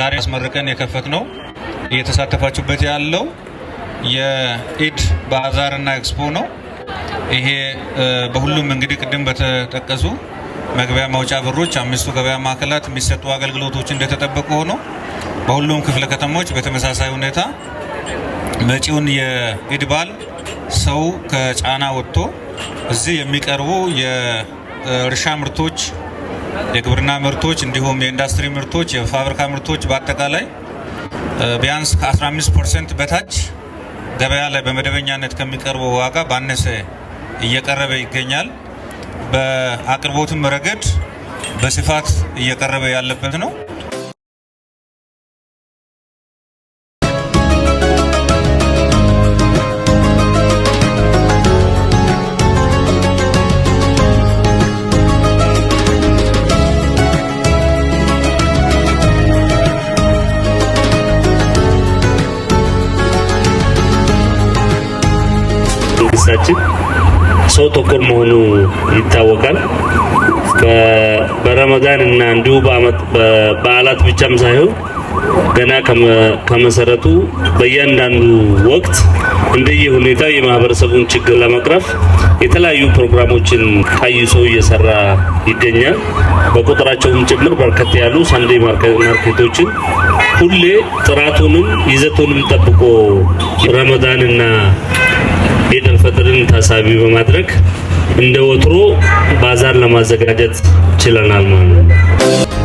ዛሬ አስመርቀን የከፈትነው እየተሳተፋችሁበት ያለው የኢድ ባዛርና ኤክስፖ ነው። ይሄ በሁሉም እንግዲህ ቅድም በተጠቀሱ መግቢያ መውጫ በሮች አምስቱ ገበያ ማዕከላት የሚሰጡ አገልግሎቶች እንደተጠበቁ ሆኖ በሁሉም ክፍለ ከተሞች በተመሳሳይ ሁኔታ መጪውን የኢድ በዓል ሰው ከጫና ወጥቶ እዚህ የሚቀርቡ የእርሻ ምርቶች፣ የግብርና ምርቶች እንዲሁም የኢንዱስትሪ ምርቶች፣ የፋብሪካ ምርቶች በአጠቃላይ ቢያንስ ከ15% በታች ገበያ ላይ በመደበኛነት ከሚቀርበው ዋጋ ባነሰ እየቀረበ ይገኛል። በአቅርቦትም ረገድ በስፋት እየቀረበ ያለበት ነው። ሰው ተኮር መሆኑ ይታወቃል። በረመዳን እና እንዲሁ በዓላት ብቻም ሳይሆን ገና ከመሰረቱ በእያንዳንዱ ወቅት እንደየ ሁኔታው የማህበረሰቡን ችግር ለመቅረፍ የተለያዩ ፕሮግራሞችን ቀይሶ እየሰራ ይገኛል። በቁጥራቸውም ጭምር በርከት ያሉ ሳንዴ ማርኬቶችን ሁሌ ጥራቱንም ይዘቱንም ጠብቆ ረመዳንና ኢድ አልፈጥርን ታሳቢ በማድረግ እንደ ወትሮ ባዛር ለማዘጋጀት ችለናል ማለት ነው።